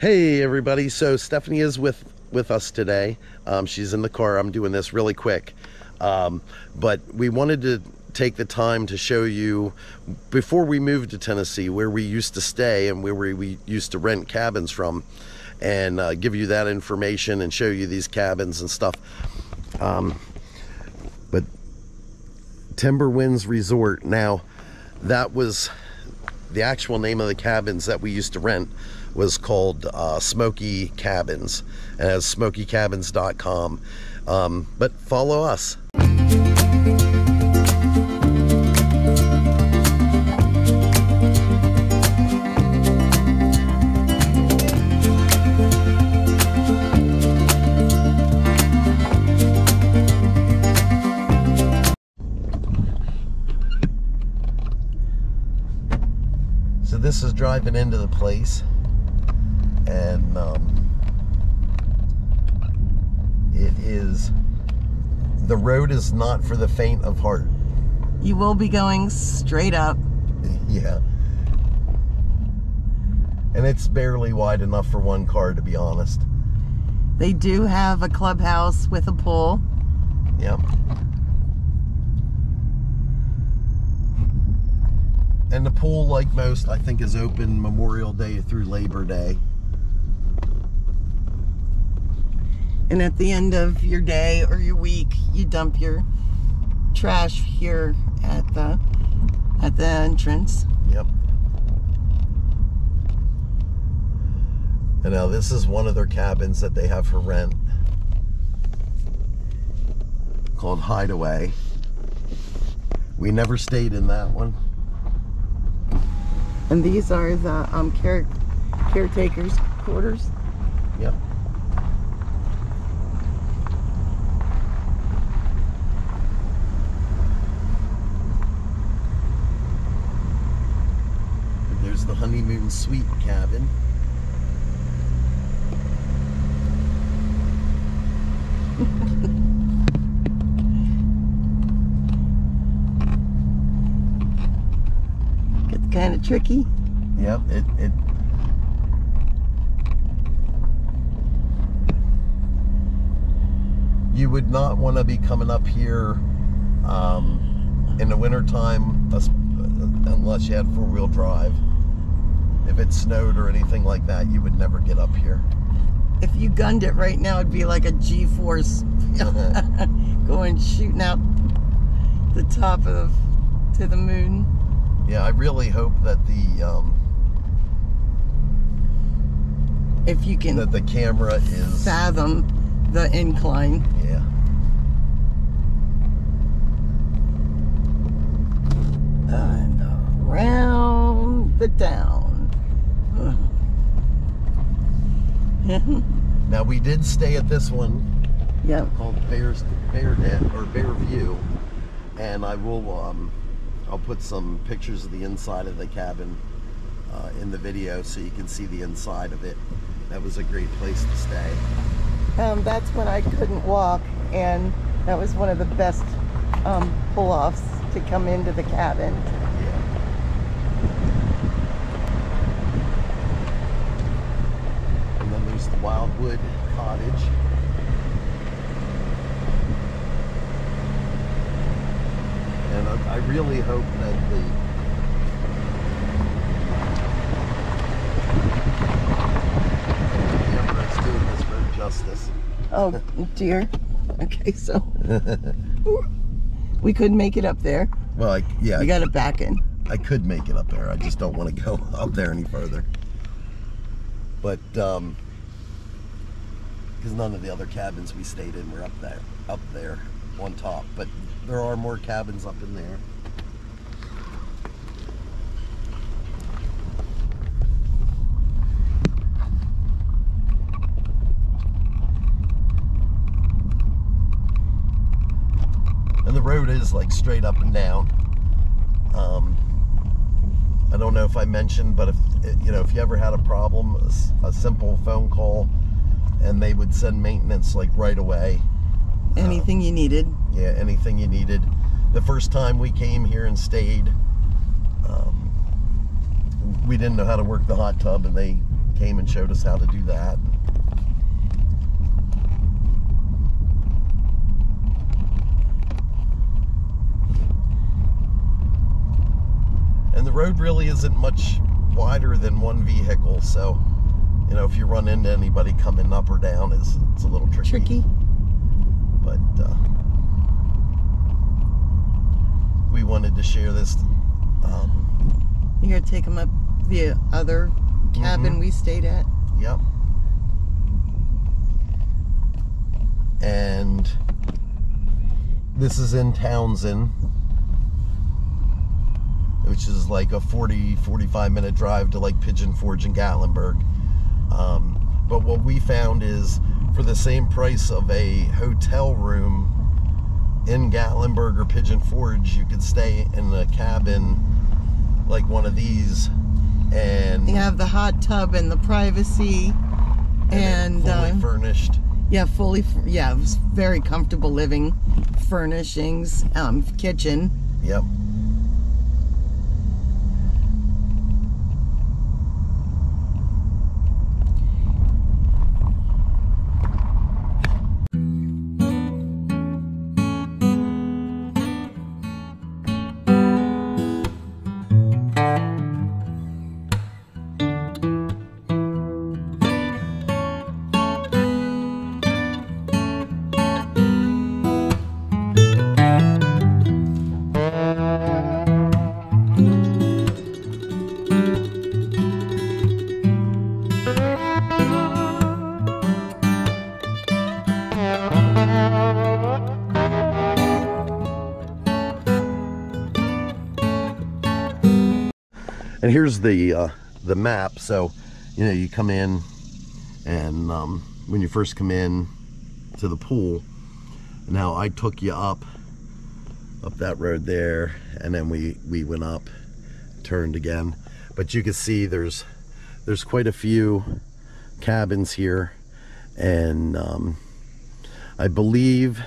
Hey everybody, so Stephanie is with us today. She's in the car. I'm doing this really quick, but we wanted to take the time to show you, before we moved to Tennessee, where we used to stay and where we used to rent cabins from, and give you that information and show you these cabins and stuff. But Timberwinds Resort, now that was the actual name of the cabins that we used to rent, was called Smoky Cabins, and it has smokicabins.com. But follow us. So this is driving into the place, and the road is not for the faint of heart. You will be going straight up. Yeah. And it's barely wide enough for one car, to be honest. They do have a clubhouse with a pool. Yep. And the pool, like most, I think is open Memorial Day through Labor Day. And at the end of your day or your week, you dump your trash here at the entrance. Yep. And now this is one of their cabins that they have for rent, called Hideaway. We never stayed in that one. And these are the caretakers' quarters. Yep. And there's the honeymoon suite cabin. Kind of tricky. Yep, it you would not want to be coming up here in the winter time unless you had four-wheel drive. If it snowed or anything like that, you would never get up here. If you gunned it right now, it'd be like a G-force going shooting out the top of to the moon. Yeah, I really hope that if you can, that the camera is fathom the incline. Yeah. And around the town. Now we did stay at this one. Yep. Called Bear View, and I will I'll put some pictures of the inside of the cabin in the video so you can see the inside of it. That was a great place to stay. That's when I couldn't walk, and that was one of the best pull-offs to come into the cabin. Yeah. And then there's the Wildwood Cottage. And I really hope that the camera is doing this road justice. Oh dear. Okay, so we couldn't make it up there. Well, yeah. You got it back in. I could make it up there. I just don't want to go up there any further. But because none of the other cabins we stayed in were up there on top, but there are more cabins up in there. And the road is like straight up and down. I don't know if I mentioned, but if you ever had a problem, a simple phone call, and they would send maintenance like right away. Anything you needed. Yeah, anything you needed. The first time we came here and stayed, we didn't know how to work the hot tub, and they came and showed us how to do that. And the road really isn't much wider than one vehicle, so you know, if you run into anybody coming up or down, it's a little tricky. But we wanted to share this. You gotta take them up the other cabin we stayed at. Yep. And this is in Townsend, which is like a 40-45 minute drive to like Pigeon Forge and Gatlinburg. But what we found is for the same price of a hotel room in Gatlinburg or Pigeon Forge, you could stay in a cabin like one of these, and you have the hot tub and the privacy, and fully furnished. Yeah, yeah, it was very comfortable living furnishings, kitchen. Yep. And here's the map. So, you know, you come in, and when you first come in to the pool, now I took you up that road there, and then we went up, turned again. But you can see there's quite a few cabins here, and I believe,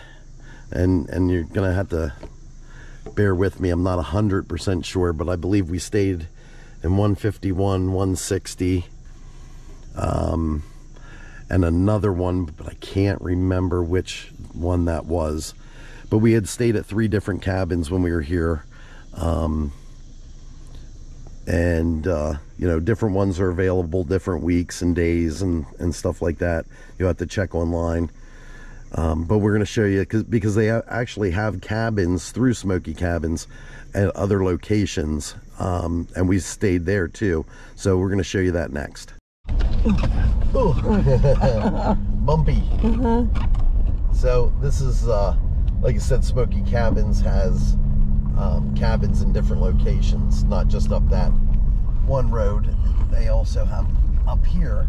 and you're gonna have to bear with me, I'm not 100% sure, but I believe we stayed in 151, 160, and another one, but I can't remember which one that was. But we had stayed at 3 different cabins when we were here, and you know, different ones are available different weeks and days and stuff like that. You have to check online. But we're going to show you, because they actually have cabins through Smoky Cabins at other locations, and we stayed there too. So we're going to show you that next. Bumpy. So this is, like I said, Smoky Cabins has cabins in different locations, not just up that one road. They also have up here,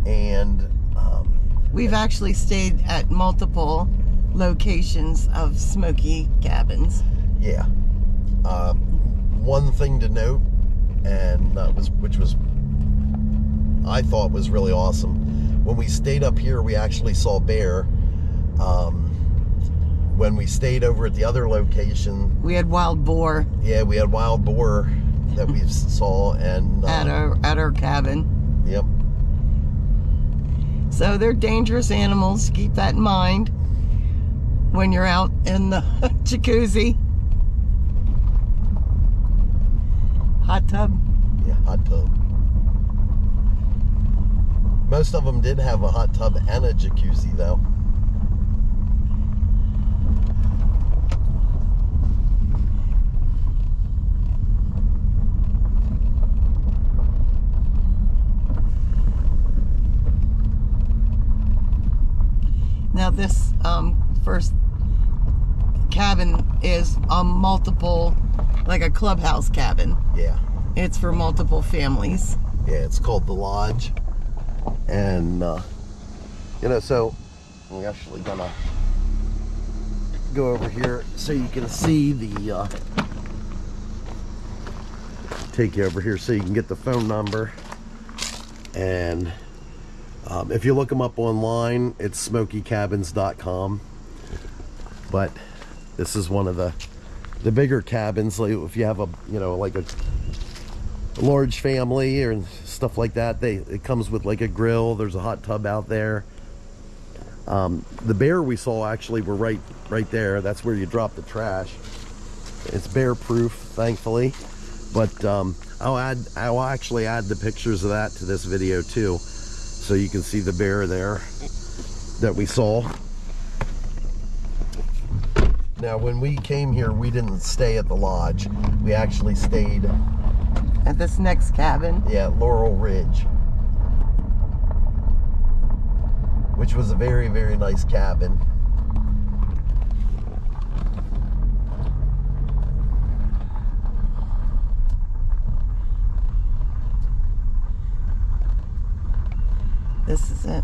and we've actually stayed at multiple locations of Smoky Cabins. Yeah. One thing to note, and which I thought was really awesome, when we stayed up here, we actually saw bear. When we stayed over at the other location, we had wild boar. Yeah, we had wild boar that we saw, and at our cabin. Yep. So they're dangerous animals. Keep that in mind when you're out in the jacuzzi. Hot tub. Yeah, hot tub. Most of them did have a hot tub and a jacuzzi, though. Now this first cabin is multiple, like a clubhouse cabin. Yeah. It's for multiple families. Yeah, it's called the Lodge. And, you know, so I'm actually gonna go over here so you can see the, take you over here so you can get the phone number. And if you look them up online, it's smokicabins.com. But this is one of the bigger cabins. Like if you have a, you know, like a large family or stuff like that, it comes with like a grill. There's a hot tub out there. The bear we saw actually were right there. That's where you drop the trash. It's bear proof, thankfully. But I'll actually add the pictures of that to this video too, so you can see the bear there that we saw. Now, when we came here, we didn't stay at the lodge. We actually stayed at this next cabin. Yeah, Laurel Ridge, which was a very, very nice cabin. This is it.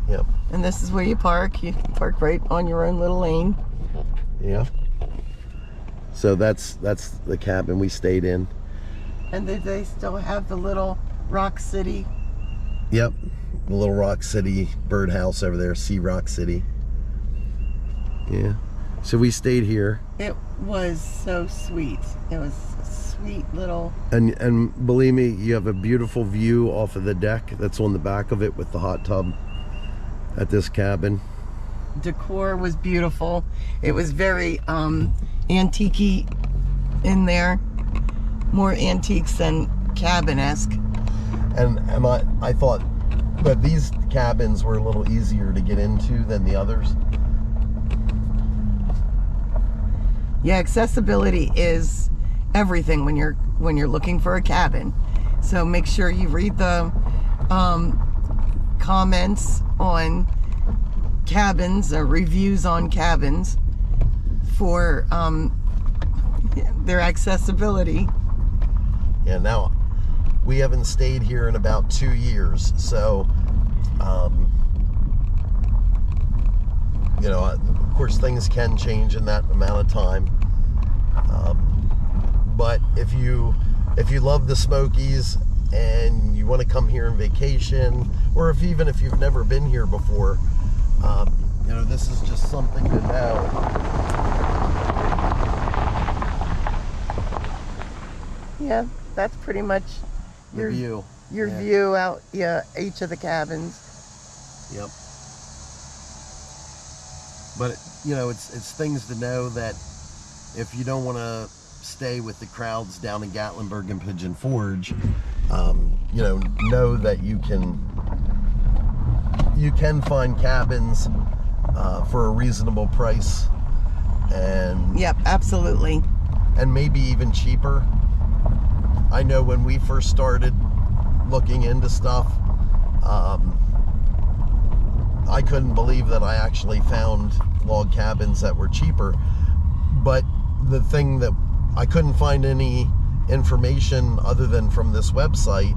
Yep. And this is where you park. You park right on your own little lane. Yeah. So that's the cabin we stayed in. And they still have the little Rock City. Yep. The little Rock City birdhouse over there, Sea Rock City. Yeah. So we stayed here. It was so sweet. It was a sweet little... And believe me, you have a beautiful view off of the deck that's on the back of it with the hot tub at this cabin. Decor was beautiful. It was very antique-y in there. More antiques than cabin-esque. And I thought that these cabins were a little easier to get into than the others. Yeah, accessibility is everything when you're looking for a cabin. So make sure you read the comments on cabins or reviews on cabins for their accessibility. Yeah, now we haven't stayed here in about 2 years, so you know, of course things can change in that amount of time. But if you love the Smokies and you want to come here on vacation, or even if you've never been here before, you know, this is just something to know. Yeah, that's pretty much your view. Your view out, yeah, each of the cabins. Yep. But you know, it's things to know that if you don't want to stay with the crowds down in Gatlinburg and Pigeon Forge, you know that you can find cabins for a reasonable price, and yep, absolutely, and maybe even cheaper. I know when we first started looking into stuff, I couldn't believe that I actually found log cabins that were cheaper. But the thing that I couldn't find any information other than from this website.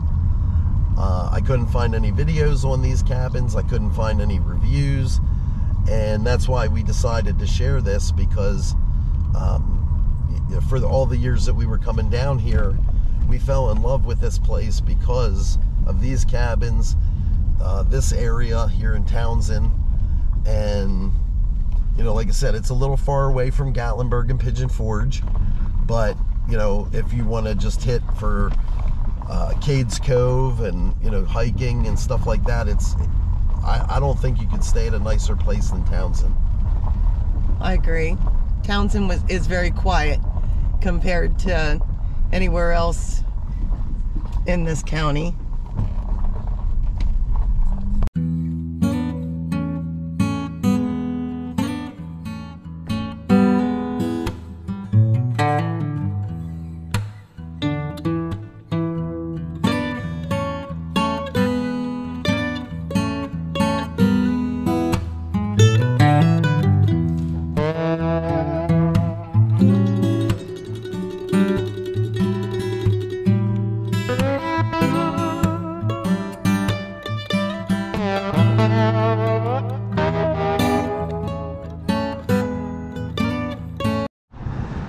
I couldn't find any videos on these cabins. I couldn't find any reviews, and that's why we decided to share this, because for all the years that we were coming down here, we fell in love with this place because of these cabins, this area here in Townsend. And you know, like I said, it's a little far away from Gatlinburg and Pigeon Forge, but you know, if you want to just hit for Cades Cove and, you know, hiking and stuff like that, I don't think you could stay at a nicer place than Townsend. I agree. Townsend is very quiet compared to anywhere else in this county.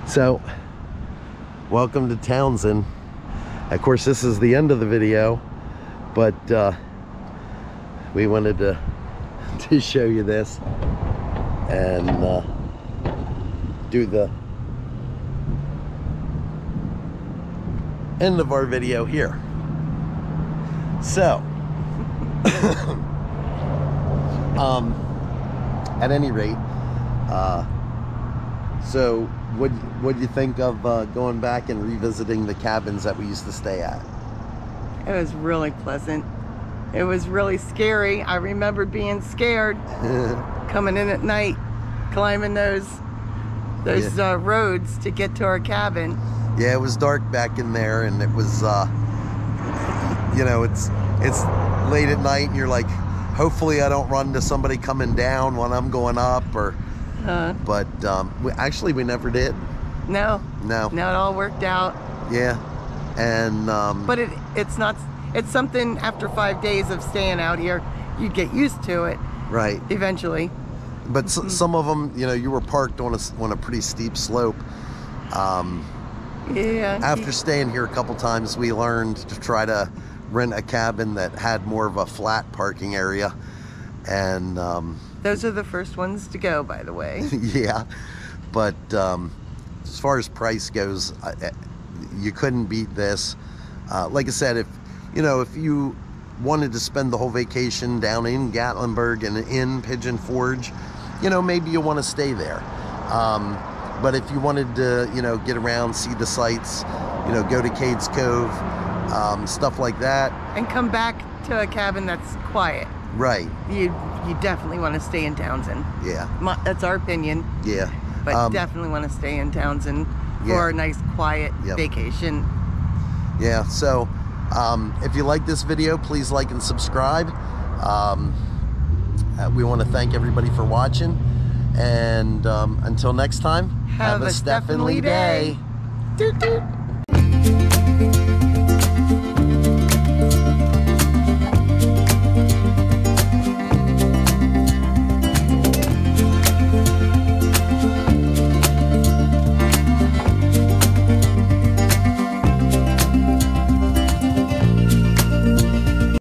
So, welcome to Townsend. Of course, this is the end of the video, but we wanted to show you this and end of our video here. So, at any rate, so what do you think of going back and revisiting the cabins that we used to stay at? It was really pleasant. It was really scary. I remember being scared coming in at night, climbing those roads to get to our cabin. Yeah, it was dark back in there, and it was you know, it's late at night, and you're like, hopefully I don't run into somebody coming down when I'm going up, or but we never did. No, it all worked out. Yeah. And but it's something after 5 days of staying out here, you get used to it, right, eventually. But some of them, you know, you were parked on a pretty steep slope. Yeah. After staying here a couple times, we learned to try to rent a cabin that had more of a flat parking area, and those are the first ones to go, by the way. Yeah, but as far as price goes, you couldn't beat this. Like I said, if you wanted to spend the whole vacation down in Gatlinburg and in Pigeon Forge, you know, maybe you want to stay there. But if you wanted to, you know, get around, see the sights, you know, go to Cades Cove, stuff like that, and come back to a cabin that's quiet. Right. You definitely want to stay in Townsend. Yeah. That's our opinion. Yeah. But definitely want to stay in Townsend for a nice quiet vacation. Yeah. So if you like this video, please like and subscribe. We want to thank everybody for watching, and until next time, have a Steph-N-Lee day. Doot, doot.